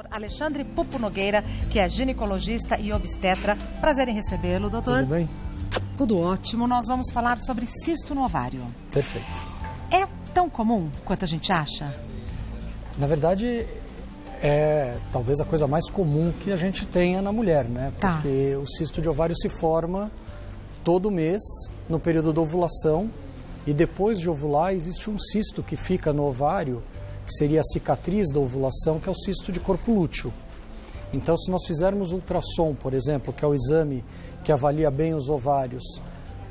Dr. Alexandre Pupo Nogueira, que é ginecologista e obstetra. Prazer em recebê-lo, doutor. Tudo bem? Tudo ótimo. Nós vamos falar sobre cisto no ovário. Perfeito. É tão comum quanto a gente acha? Na verdade, é talvez a coisa mais comum que a gente tenha na mulher, né? Porque o cisto de ovário se forma todo mês, no período da ovulação, e depois de ovular existe um cisto que fica no ovário, que seria a cicatriz da ovulação, que é o cisto de corpo lúteo. Então, se nós fizermos ultrassom, por exemplo, que é o exame que avalia bem os ovários,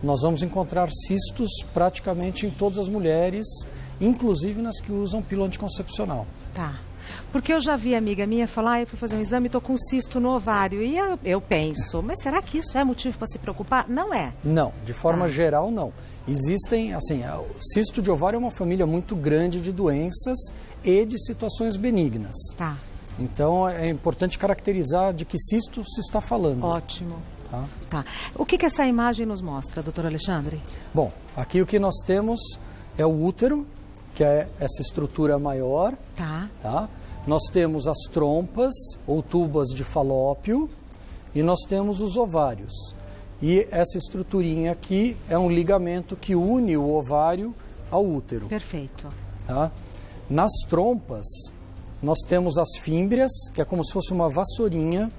nós vamos encontrar cistos praticamente em todas as mulheres, inclusive nas que usam pílula anticoncepcional. Tá. Porque eu já vi amiga minha falar, eu fui fazer um exame e estou com um cisto no ovário. E eu penso, mas será que isso é motivo para se preocupar? Não é. Não, de forma geral não. Existem, assim, o cisto de ovário é uma família muito grande de doenças e de situações benignas. Tá. Então é importante caracterizar de que cisto se está falando. Ótimo. Tá. O que essa imagem nos mostra, doutor Alexandre? Bom, aqui o que nós temos é o útero, que é essa estrutura maior. Tá? Nós temos as trompas ou tubas de falópio e nós temos os ovários. E essa estruturinha aqui é um ligamento que une o ovário ao útero. Perfeito. Tá? Nas trompas, nós temos as fímbrias, que é como se fosse uma vassourinha,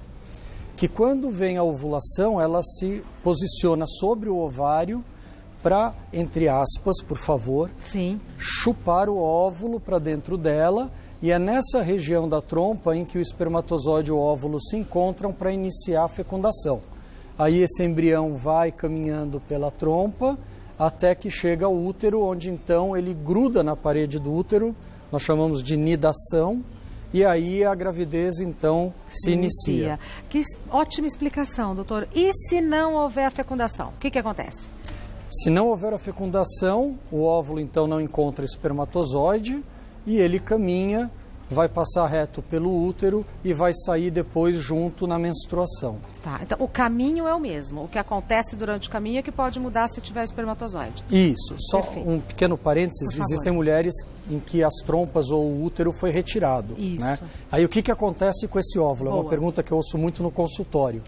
que quando vem a ovulação, ela se posiciona sobre o ovário para, entre aspas, por favor, sim, chupar o óvulo para dentro dela, e é nessa região da trompa em que o espermatozoide e o óvulo se encontram para iniciar a fecundação. Aí esse embrião vai caminhando pela trompa até que chega ao útero, onde então ele gruda na parede do útero, nós chamamos de nidação, e aí a gravidez então se inicia. Que ótima explicação, doutor. E se não houver a fecundação, o que acontece? Se não houver a fecundação, o óvulo então não encontra espermatozoide e ele caminha, vai passar reto pelo útero e vai sair depois junto na menstruação. Tá, então o caminho é o mesmo. O que acontece durante o caminho é que pode mudar se tiver espermatozoide. Isso. Só perfeito. Um pequeno parênteses, existem mulheres em que as trompas ou o útero foi retirado. Isso. Né? Aí o que acontece com esse óvulo? Boa. É uma pergunta que eu ouço muito no consultório.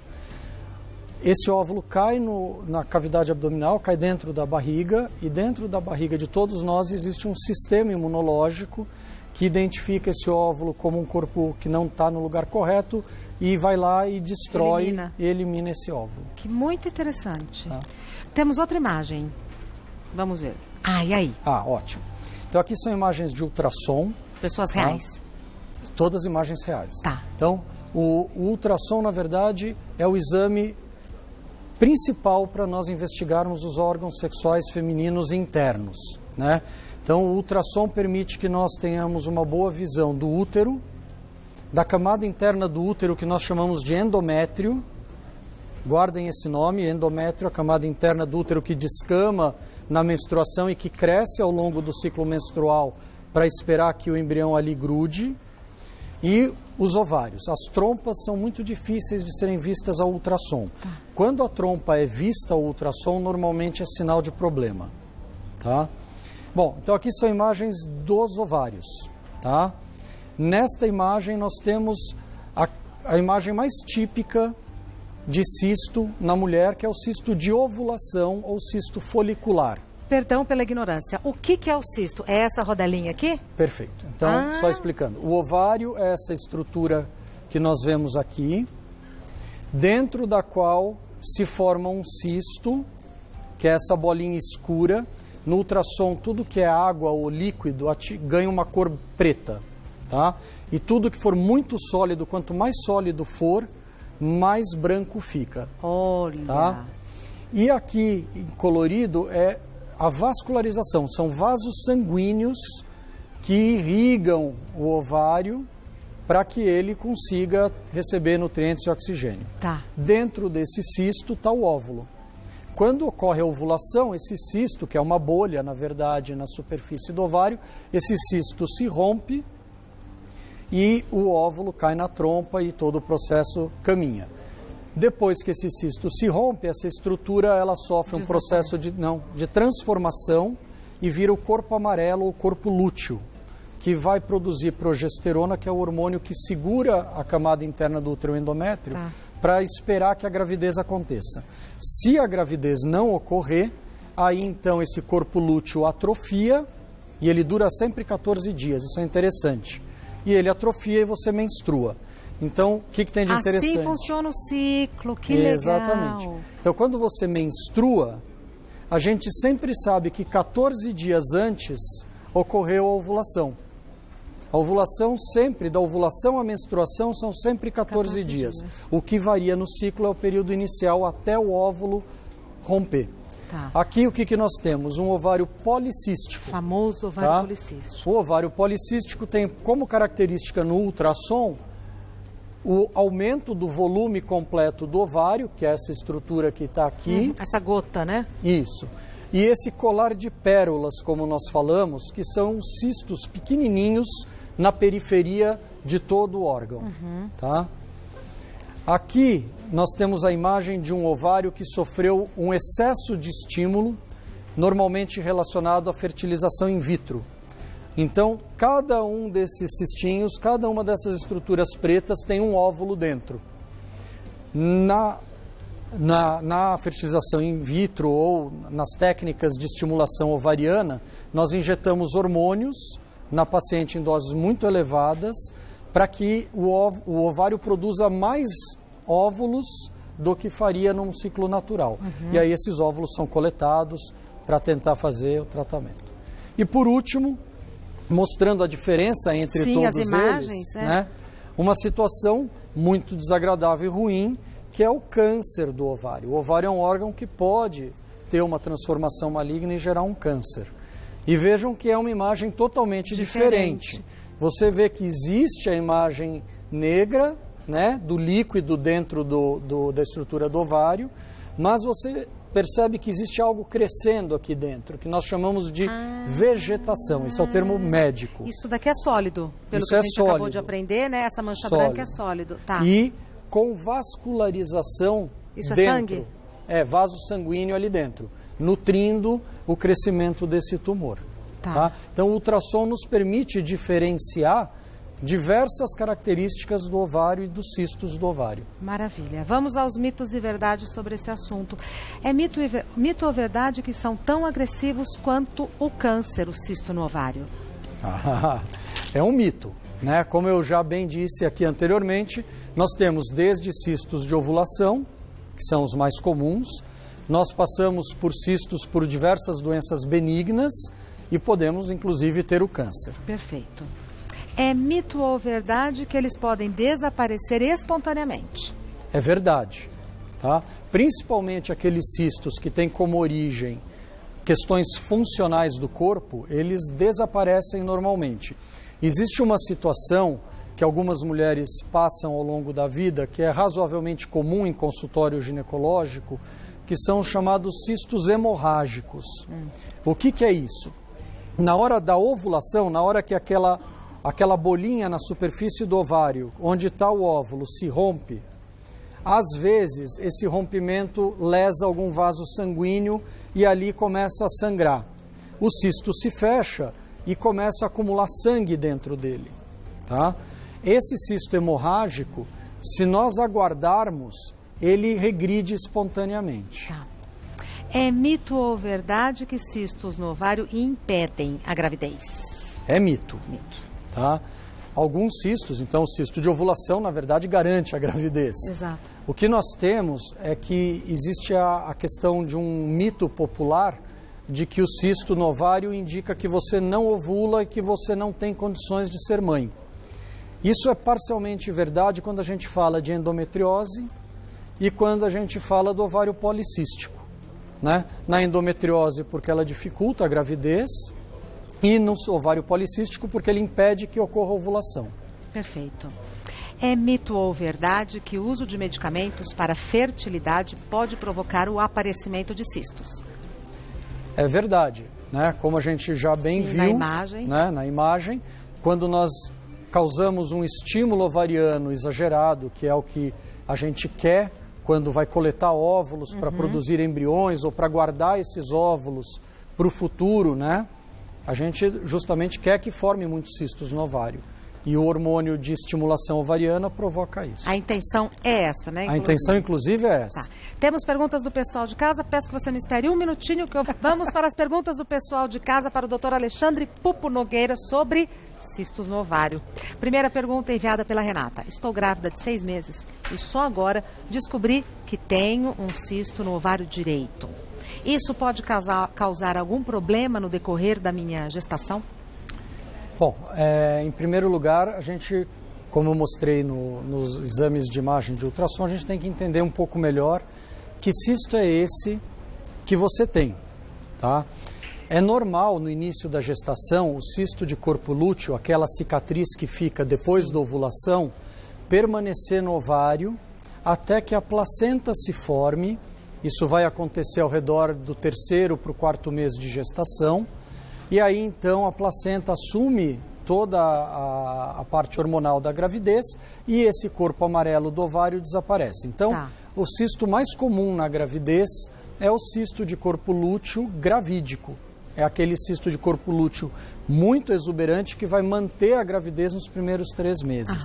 Esse óvulo cai na cavidade abdominal, cai dentro da barriga, e dentro da barriga de todos nós existe um sistema imunológico que identifica esse óvulo como um corpo que não está no lugar correto e vai lá e destrói e elimina esse óvulo. Que muito interessante. Tá. Temos outra imagem. Vamos ver. E aí? Ótimo. Então aqui são imagens de ultrassom. Pessoas reais? Todas imagens reais. Tá. Então o ultrassom, na verdade, é o exame principal para nós investigarmos os órgãos sexuais femininos internos, né? Então, o ultrassom permite que nós tenhamos uma boa visão do útero, da camada interna do útero que nós chamamos de endométrio. Guardem esse nome, endométrio, a camada interna do útero que descama na menstruação e que cresce ao longo do ciclo menstrual para esperar que o embrião ali grude. E os ovários. As trompas são muito difíceis de serem vistas ao ultrassom. Quando a trompa é vista ao ultrassom, normalmente é sinal de problema. Tá? Bom, então aqui são imagens dos ovários. Tá? Nesta imagem nós temos a imagem mais típica de cisto na mulher, que é o cisto de ovulação ou cisto folicular. Perdão pela ignorância. O que é o cisto? É essa rodelinha aqui? Perfeito. Então, só explicando. O ovário é essa estrutura que nós vemos aqui, dentro da qual se forma um cisto, que é essa bolinha escura. No ultrassom, tudo que é água ou líquido ganha uma cor preta. Tá? E tudo que for muito sólido, quanto mais sólido for, mais branco fica. Olha! Tá? E aqui, em colorido, é a vascularização, são vasos sanguíneos que irrigam o ovário para que ele consiga receber nutrientes e oxigênio. Tá. Dentro desse cisto está o óvulo. Quando ocorre a ovulação, esse cisto, que é uma bolha, na verdade, na superfície do ovário, esse cisto se rompe e o óvulo cai na trompa e todo o processo caminha. Depois que esse cisto se rompe, essa estrutura ela sofre um processo de transformação e vira o corpo amarelo ou corpo lúteo, que vai produzir progesterona, que é o hormônio que segura a camada interna do útero endométrio, para esperar que a gravidez aconteça. Se a gravidez não ocorrer, aí então esse corpo lúteo atrofia, e ele dura sempre 14 dias, isso é interessante. E ele atrofia e você menstrua. Então, o que tem de interessante? Assim funciona o ciclo, que legal. Exatamente. Então, quando você menstrua, a gente sempre sabe que 14 dias antes ocorreu a ovulação. A ovulação sempre, da ovulação à menstruação, são sempre 14 dias. O que varia no ciclo é o período inicial até o óvulo romper. Tá. Aqui o que nós temos? Um ovário policístico. O famoso ovário policístico. O ovário policístico tem como característica no ultrassom o aumento do volume completo do ovário, que é essa estrutura que está aqui. Essa gota, né? Isso. E esse colar de pérolas, como nós falamos, que são cistos pequenininhos na periferia de todo o órgão. Tá? Aqui nós temos a imagem de um ovário que sofreu um excesso de estímulo, normalmente relacionado à fertilização in vitro. Então, cada um desses cistinhos, cada uma dessas estruturas pretas tem um óvulo dentro. Na fertilização in vitro ou nas técnicas de estimulação ovariana, nós injetamos hormônios na paciente em doses muito elevadas para que o ovário produza mais óvulos do que faria num ciclo natural. E aí esses óvulos são coletados para tentar fazer o tratamento. E por último, mostrando a diferença entre todos as imagens, eles, né? Uma situação muito desagradável e ruim, que é o câncer do ovário. O ovário é um órgão que pode ter uma transformação maligna e gerar um câncer. E vejam que é uma imagem totalmente diferente. Você vê que existe a imagem negra, né, do líquido dentro da estrutura do ovário, mas você percebe que existe algo crescendo aqui dentro, que nós chamamos de vegetação. Isso é o termo médico. Isso daqui é sólido, pelo Isso que a é gente sólido. acabou de aprender, né? Essa mancha branca é sólido. Tá. E com vascularização Isso dentro. É sangue? É, vaso sanguíneo ali dentro, nutrindo o crescimento desse tumor. Tá? Então, o ultrassom nos permite diferenciar diversas características do ovário e dos cistos do ovário. Maravilha. Vamos aos mitos e verdades sobre esse assunto. É mito ou verdade que são tão agressivos quanto o câncer, o cisto no ovário? É um mito, né? Como eu já bem disse aqui anteriormente, nós temos desde cistos de ovulação, que são os mais comuns, nós passamos por cistos por diversas doenças benignas e podemos, inclusive, ter o câncer. Perfeito. É mito ou verdade que eles podem desaparecer espontaneamente? É verdade, tá? Principalmente aqueles cistos que têm como origem questões funcionais do corpo, eles desaparecem normalmente. Existe uma situação que algumas mulheres passam ao longo da vida, que é razoavelmente comum em consultório ginecológico, que são os chamados cistos hemorrágicos. O que é isso? Na hora da ovulação, na hora que aquela bolinha na superfície do ovário, onde está o óvulo, se rompe, às vezes esse rompimento lesa algum vaso sanguíneo e ali começa a sangrar. O cisto se fecha e começa a acumular sangue dentro dele. Tá? Esse cisto hemorrágico, se nós aguardarmos, ele regride espontaneamente. Tá. É mito ou verdade que cistos no ovário impedem a gravidez? É mito. Mito. Tá? Alguns cistos, então o cisto de ovulação, na verdade, garante a gravidez. Exato. O que nós temos é que existe a questão de um mito popular de que o cisto no ovário indica que você não ovula e que você não tem condições de ser mãe. Isso é parcialmente verdade quando a gente fala de endometriose e quando a gente fala do ovário policístico, né? Na endometriose, porque ela dificulta a gravidez, e no ovário policístico, porque ele impede que ocorra ovulação. Perfeito. É mito ou verdade que o uso de medicamentos para fertilidade pode provocar o aparecimento de cistos? É verdade, né? Como a gente já bem viu na imagem. Né? Na imagem, quando nós causamos um estímulo ovariano exagerado, que é o que a gente quer quando vai coletar óvulos para produzir embriões ou para guardar esses óvulos para o futuro, né? a gente justamente quer que forme muitos cistos no ovário. E o hormônio de estimulação ovariana provoca isso. A intenção é essa, né? A intenção, inclusive, é essa. Tá. Temos perguntas do pessoal de casa. Peço que você me espere um minutinho, que vamos para as perguntas do pessoal de casa para o Dr. Alexandre Pupo Nogueira sobre cistos no ovário. Primeira pergunta enviada pela Renata. Estou grávida de 6 meses e só agora descobri que tenho um cisto no ovário direito. Isso pode causar algum problema no decorrer da minha gestação? Bom, em primeiro lugar, a gente, como eu mostrei nos exames de imagem de ultrassom, a gente tem que entender um pouco melhor que cisto é esse que você tem, tá? É normal no início da gestação o cisto de corpo lúteo, aquela cicatriz que fica depois da ovulação, permanecer no ovário até que a placenta se forme. Isso vai acontecer ao redor do 3º para o 4º mês de gestação. E aí, então, a placenta assume toda a parte hormonal da gravidez e esse corpo amarelo do ovário desaparece. Então, o cisto mais comum na gravidez é o cisto de corpo lúteo gravídico. É aquele cisto de corpo lúteo muito exuberante que vai manter a gravidez nos primeiros 3 meses.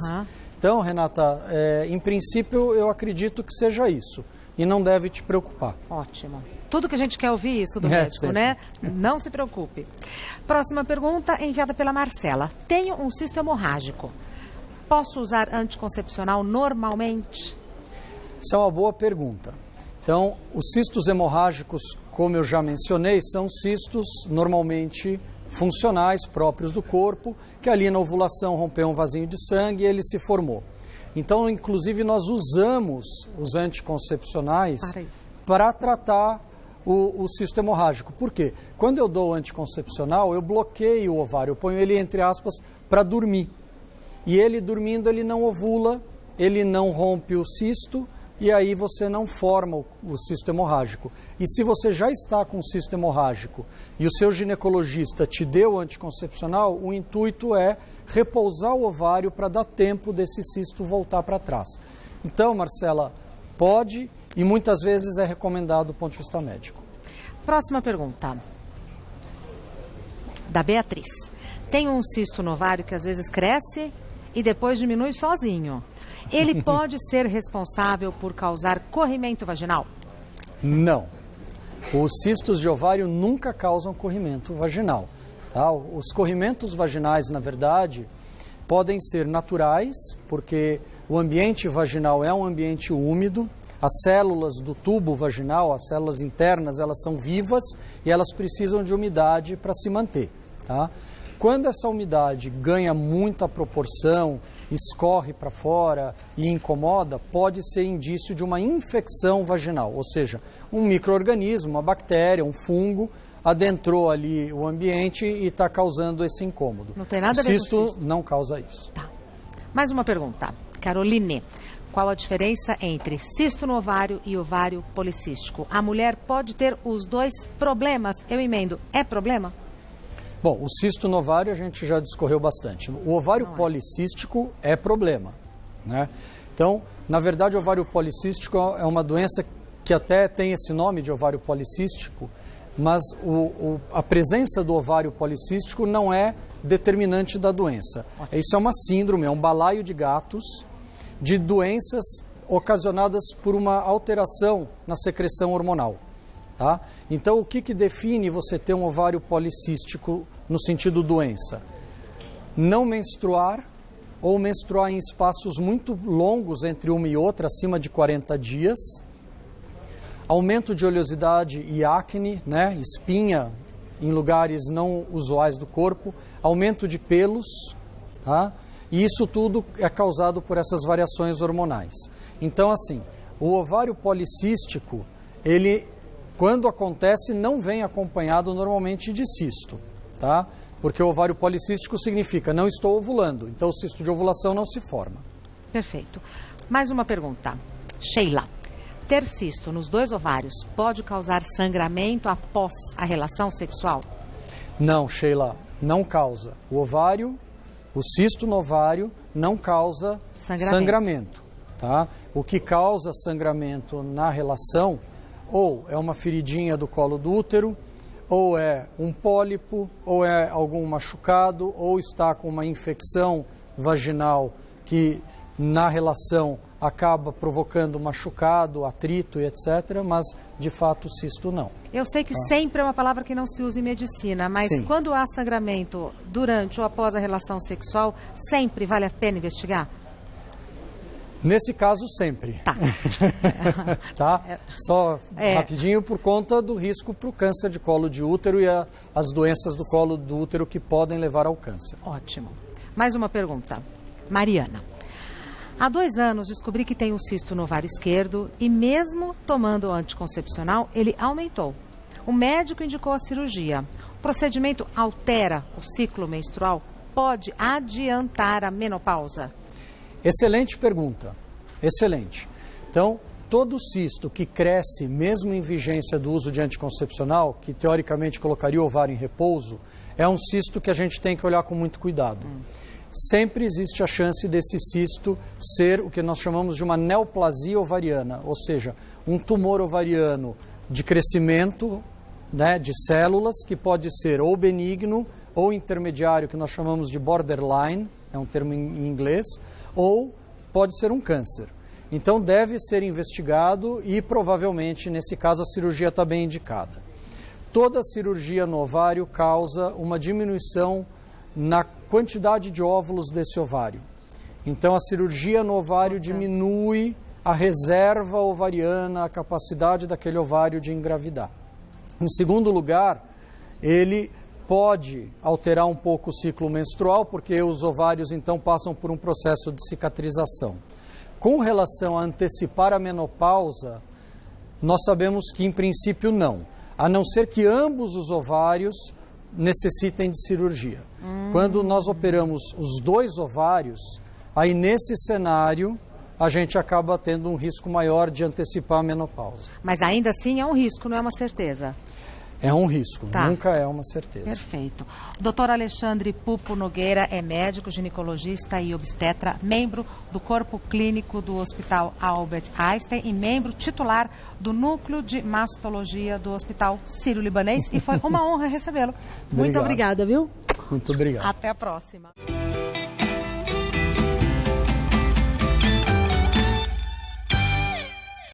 Então, Renata, em princípio, eu acredito que seja isso. E não deve te preocupar. Ótimo. Tudo que a gente quer ouvir isso do médico, sempre. né? Não se preocupe. Próxima pergunta enviada pela Marcela. Tenho um cisto hemorrágico. Posso usar anticoncepcional normalmente? Essa é uma boa pergunta. Então, os cistos hemorrágicos, como eu já mencionei, são cistos normalmente funcionais, próprios do corpo, que ali na ovulação rompeu um vasinho de sangue e ele se formou. Então, inclusive, nós usamos os anticoncepcionais para tratar o cisto hemorrágico. Por quê? Quando eu dou o anticoncepcional, eu bloqueio o ovário, eu ponho ele, entre aspas, para dormir. E ele dormindo, ele não ovula, ele não rompe o cisto, e aí você não forma o cisto hemorrágico. E se você já está com cisto hemorrágico e o seu ginecologista te deu o anticoncepcional, o intuito é repousar o ovário para dar tempo desse cisto voltar para trás. Então, Marcela, pode e muitas vezes é recomendado do ponto de vista médico. Próxima pergunta. Da Beatriz. Tenho um cisto no ovário que às vezes cresce e depois diminui sozinho. Ele pode ser responsável por causar corrimento vaginal? Não. Os cistos de ovário nunca causam corrimento vaginal. Tá? Os corrimentos vaginais, na verdade, podem ser naturais, porque o ambiente vaginal é um ambiente úmido, as células do tubo vaginal, as células internas, elas são vivas e elas precisam de umidade para se manter. Tá? Quando essa umidade ganha muita proporção, escorre para fora e incomoda, pode ser indício de uma infecção vaginal, ou seja, um micro-organismo, uma bactéria, um fungo, adentrou ali o ambiente e está causando esse incômodo. Não tem nada a ver com cisto não causa isso. Tá. Mais uma pergunta. Caroline, qual a diferença entre cisto no ovário e ovário policístico? A mulher pode ter os dois problemas? Eu emendo. É problema? Bom, o cisto no ovário a gente já discorreu bastante. O ovário policístico é problema, né? Então, na verdade, o ovário policístico é uma doença que até tem esse nome de ovário policístico, mas a presença do ovário policístico não é determinante da doença. Isso é uma síndrome, é um balaio de gatos de doenças ocasionadas por uma alteração na secreção hormonal. Tá? Então, o que define você ter um ovário policístico no sentido doença? Não menstruar ou menstruar em espaços muito longos entre uma e outra, acima de 40 dias, aumento de oleosidade e acne, né? Espinha em lugares não usuais do corpo, aumento de pelos, tá? E isso tudo é causado por essas variações hormonais. Então, assim, o ovário policístico, ele, quando acontece, não vem acompanhado normalmente de cisto, tá? Porque o ovário policístico significa não estou ovulando, então o cisto de ovulação não se forma. Perfeito. Mais uma pergunta. Sheila, ter cisto nos 2 ovários pode causar sangramento após a relação sexual? Não, Sheila, não causa. O cisto no ovário não causa sangramento, tá? O que causa sangramento na relação ou é uma feridinha do colo do útero, ou é um pólipo, ou é algum machucado, ou está com uma infecção vaginal que na relação acaba provocando machucado, atrito e etc., mas de fato o cisto não. Eu sei que sempre é uma palavra que não se usa em medicina, mas Sim. Quando há sangramento durante ou após a relação sexual, sempre vale a pena investigar? Nesse caso, sempre. Tá. Tá? Só rapidinho, por conta do risco para o câncer de colo de útero e as doenças do colo do útero que podem levar ao câncer. Ótimo. Mais uma pergunta. Mariana. Há 2 anos descobri que tenho um cisto no ovário esquerdo e mesmo tomando o anticoncepcional, ele aumentou. O médico indicou a cirurgia. O procedimento altera o ciclo menstrual? Pode adiantar a menopausa? Excelente pergunta, excelente. Então, todo cisto que cresce, mesmo em vigência do uso de anticoncepcional, que teoricamente colocaria o ovário em repouso, é um cisto que a gente tem que olhar com muito cuidado. Sempre existe a chance desse cisto ser o que nós chamamos de uma neoplasia ovariana, ou seja, um tumor ovariano de crescimento, né, de células, que pode ser ou benigno ou intermediário, que nós chamamos de borderline, é um termo em inglês, ou pode ser um câncer. Então deve ser investigado e provavelmente, nesse caso, a cirurgia está bem indicada. Toda cirurgia no ovário causa uma diminuição na quantidade de óvulos desse ovário. Então a cirurgia no ovário diminui a reserva ovariana, a capacidade daquele ovário de engravidar. Em segundo lugar, ele pode alterar um pouco o ciclo menstrual, porque os ovários então passam por um processo de cicatrização. Com relação a antecipar a menopausa, nós sabemos que em princípio não, a não ser que ambos os ovários necessitem de cirurgia. Quando nós operamos os 2 ovários, aí nesse cenário a gente acaba tendo um risco maior de antecipar a menopausa. Mas ainda assim é um risco, não é uma certeza. É um risco, Tá. Nunca é uma certeza. Perfeito. Dr. Alexandre Pupo Nogueira é médico, ginecologista e obstetra, membro do corpo clínico do Hospital Albert Einstein e membro titular do Núcleo de Mastologia do Hospital Sírio-Libanês. E foi uma honra recebê-lo. Muito obrigada, viu? Muito obrigado. Até a próxima.